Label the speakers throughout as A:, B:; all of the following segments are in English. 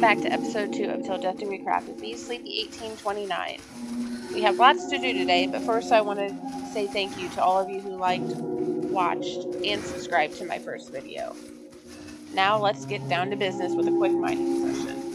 A: back to episode 2 of Till Death Do We Craft with me, Sleepy 1829. We have lots to do today, but first I want to say thank you to all of you who liked, watched, and subscribed to my first video. Now let's get down to business with a quick mining session.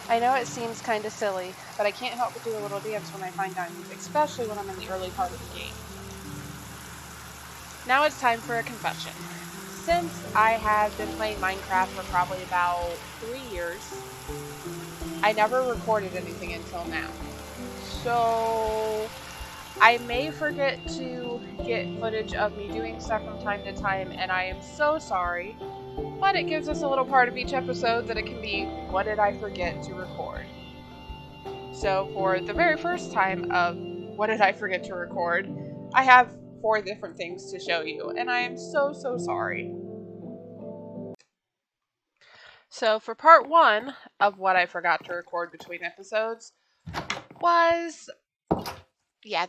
A: I know it seems kind of silly, but I can't help but do a little dance when I find diamonds, especially when I'm in the early part of the game. Now it's time for a confession. Since I have been playing Minecraft for probably about 3 years, I never recorded anything until now. So I may forget to get footage of me doing stuff from time to time, and I am so sorry. But it gives us a little part of each episode that it can be, what did I forget to record? So for the very first time of what did I forget to record, I have 4 different things to show you, and I am so sorry. So for part 1 of what I forgot to record between episodes was,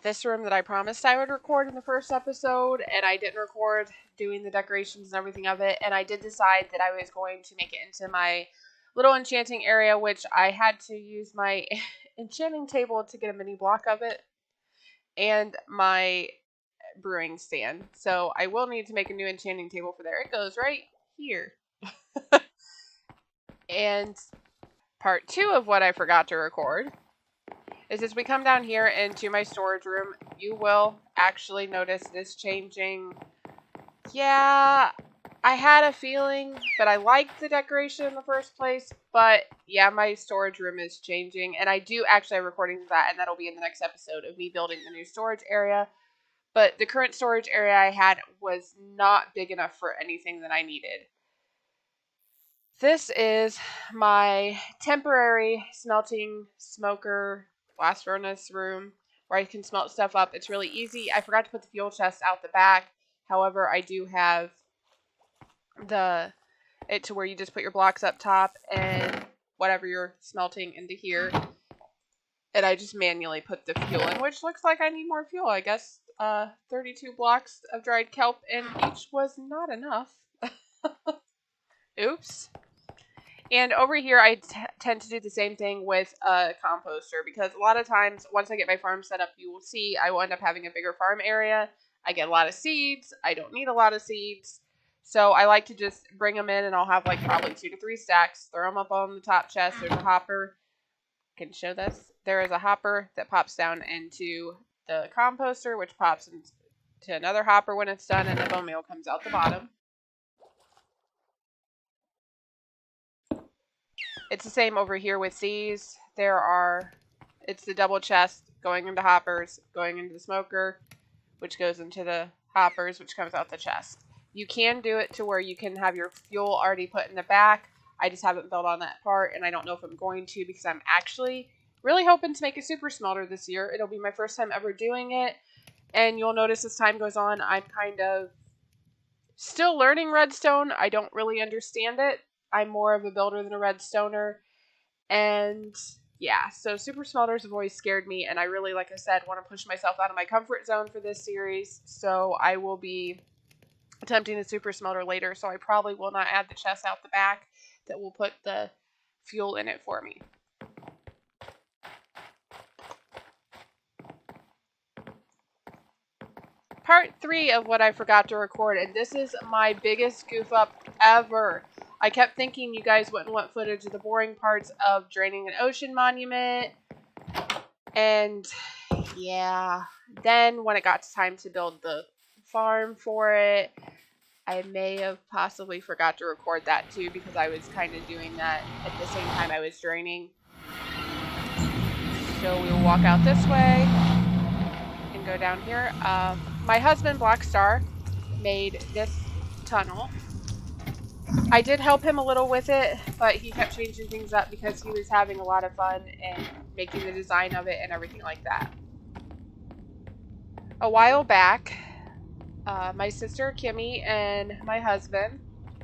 A: this room that I promised I would record in the first episode, and I didn't record doing the decorations and everything of it, and I did decide that I was going to make it into my little enchanting area, which I had to use my enchanting table to get a mini block of it, and my brewing stand. So I will need to make a new enchanting table for there. It goes right here. And part 2 of what I forgot to record is as we come down here into my storage room, you will actually notice this changing. Yeah, I had a feeling, but I liked the decoration in the first place. But yeah, my storage room is changing, and I do actually have recordings of that, and that'll be in the next episode of me building the new storage area. But the current storage area I had was not big enough for anything that I needed. This is my temporary smelting smoker blast furnace room where I can smelt stuff up. It's really easy. I forgot to put the fuel chest out the back. However, I do have it to where you just put your blocks up top and whatever you're smelting into here. And I just manually put the fuel in, which looks like I need more fuel. I guess 32 blocks of dried kelp and each was not enough. Oops. And over here, I tend to do the same thing with a composter because a lot of times, once I get my farm set up, you will see I will end up having a bigger farm area. I get a lot of seeds. I don't need a lot of seeds. So I like to just bring them in, and I'll have like probably 2 to 3 stacks. Throw them up on the top chest. There's a hopper. I can show this. There is a hopper that pops down into the composter, which pops into another hopper when it's done, and the bone meal comes out the bottom. It's the same over here with these. It's the double chest going into hoppers, going into the smoker, which goes into the hoppers, which comes out the chest. You can do it to where you can have your fuel already put in the back. I just haven't built on that part, and I don't know if I'm going to because I'm actually really hoping to make a super smelter this year. It'll be my first time ever doing it, and you'll notice as time goes on, I'm kind of still learning redstone. I don't really understand it. I'm more of a builder than a redstoner. And yeah, so super smelters have always scared me. And I really, like I said, want to push myself out of my comfort zone for this series. So I will be attempting the super smelter later. So I probably will not add the chest out the back that will put the fuel in it for me. Part 3 of what I forgot to record. And this is my biggest goof up ever. I kept thinking you guys wouldn't want footage of the boring parts of draining an ocean monument. And yeah, then when it got to time to build the farm for it, I may have possibly forgot to record that too because I was kind of doing that at the same time I was draining. So we will walk out this way and go down here. My husband, Blackstar, made this tunnel. I did help him a little with it, but he kept changing things up because he was having a lot of fun and making the design of it and everything like that. A while back, my sister Kimmy and my husband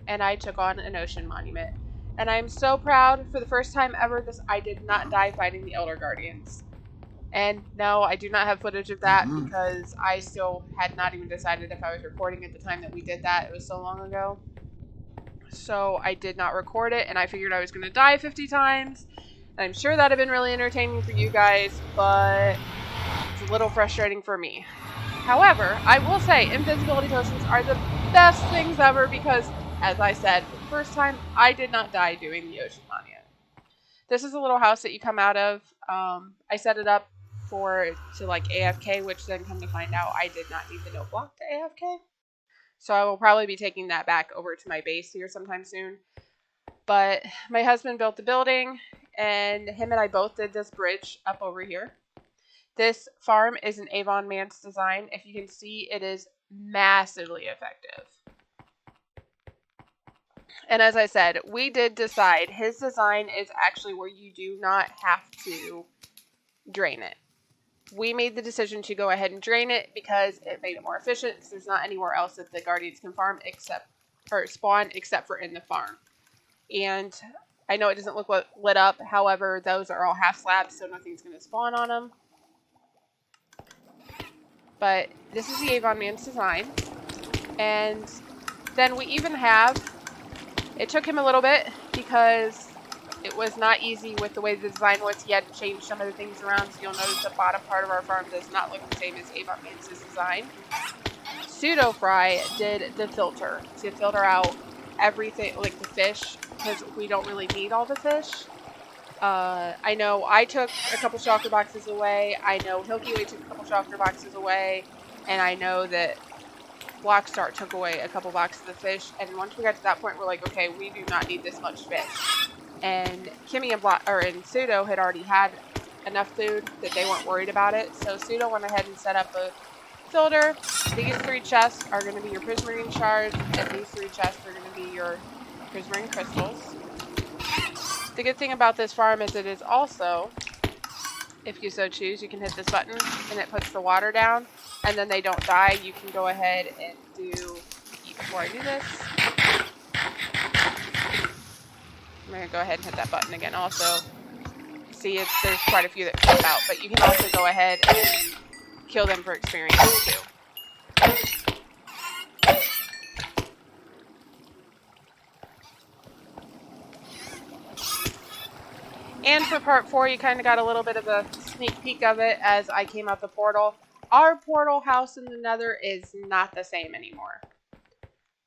A: and I took on an ocean monument. And I'm so proud. For the first time ever, I did not die fighting the Elder Guardians. And no, I do not have footage of that because I still had not even decided if I was recording at the time that we did that. It was so long ago. So I did not record it, and I figured I was going to die 50 times. And I'm sure that would have been really entertaining for you guys, but it's a little frustrating for me. However, I will say invisibility potions are the best things ever because, as I said, for the first time, I did not die doing the ocean monument. This is a little house that you come out of. I set it up to like AFK, which then come to find out I did not need the note block to AFK. So I will probably be taking that back over to my base here sometime soon. But my husband built the building, and him and I both did this bridge up over here. This farm is an Avon Man's design. If you can see, it is massively effective. And as I said, we did decide his design is actually where you do not have to drain it. We made the decision to go ahead and drain it because it made it more efficient, because there's not anywhere else that the Guardians can farm spawn except for in the farm. And I know it doesn't look lit up, however, those are all half slabs, so nothing's going to spawn on them. But this is the Avon Man's design. And then we even have, it took him a little bit because it was not easy with the way the design was. He had to change some of the things around, so you'll notice the bottom part of our farm does not look the same as Avon Man's design. Pseudo-Fry did the filter to filter out everything, like the fish, because we don't really need all the fish. I know I took a couple shulker boxes away. I know Hilkiway took a couple shulker boxes away. And I know that Blockstar took away a couple boxes of fish. And once we got to that point, we're like, okay, we do not need this much fish. And Kimmy and Pseudo had already had enough food that they weren't worried about it. So Pseudo went ahead and set up a filter. These 3 chests are going to be your prismarine shards, and these 3 chests are going to be your prismarine crystals. The good thing about this farm is it is also, if you so choose, you can hit this button and it puts the water down, and then they don't die. You can go ahead and before I do this, I'm going to go ahead and hit that button again also. See, there's quite a few that come out, but you can also go ahead and kill them for experience too. And for part 4, you kind of got a little bit of a sneak peek of it as I came out the portal. Our portal house in the Nether is not the same anymore.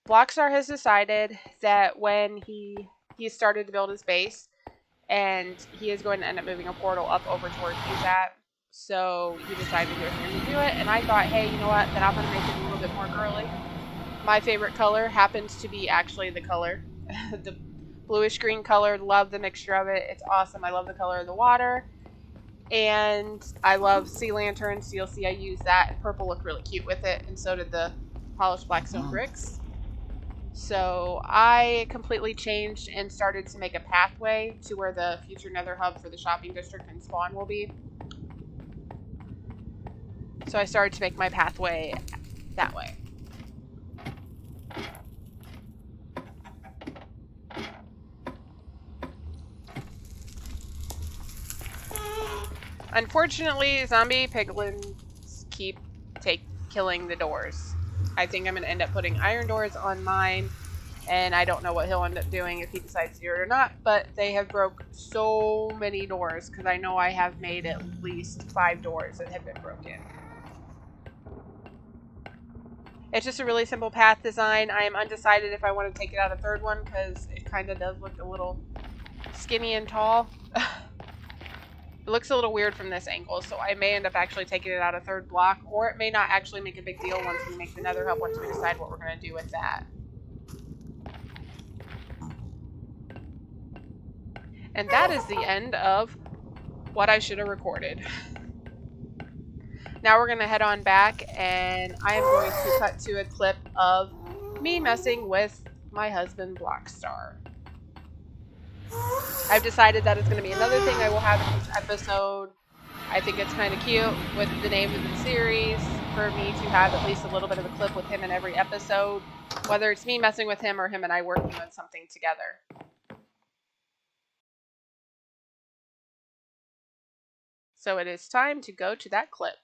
A: Blockstar has decided that when he started to build his base, and he is going to end up moving a portal up over to where he's at. So he decided he was going to do it, and I thought, hey, you know what, then I'm going to make it a little bit more girly. My favorite color happens to be actually the color, the bluish green color. Love the mixture of it. It's awesome. I love the color of the water. And I love sea lanterns, so you'll see I use that. Purple looked really cute with it, and so did the polished blackstone bricks. So I completely changed and started to make a pathway to where the future Nether hub for the shopping district and spawn will be. So I started to make my pathway that way. Unfortunately, zombie piglins keep killing the doors. I think I'm going to end up putting iron doors on mine, and I don't know what he'll end up doing if he decides to do it or not, but they have broke so many doors, because I know I have made at least 5 doors that have been broken. It's just a really simple path design. I am undecided if I want to take it out a 3rd one, because it kind of does look a little skinny and tall. It looks a little weird from this angle, so I may end up actually taking it out a 3rd block, or it may not actually make a big deal once we make the Nether hub, once we decide what we're going to do with that. And that is the end of what I should have recorded. Now we're going to head on back, and I am going to cut to a clip of me messing with my husband, Blockstar. I've decided that it's going to be another thing I will have in this episode. I think it's kind of cute with the name of the series for me to have at least a little bit of a clip with him in every episode, whether it's me messing with him or him and I working on something together. So it is time to go to that clip.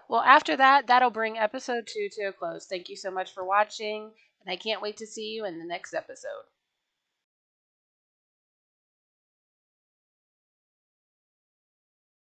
A: Well, after that, that'll bring episode 2 to a close. Thank you so much for watching, and I can't wait to see you in the next episode.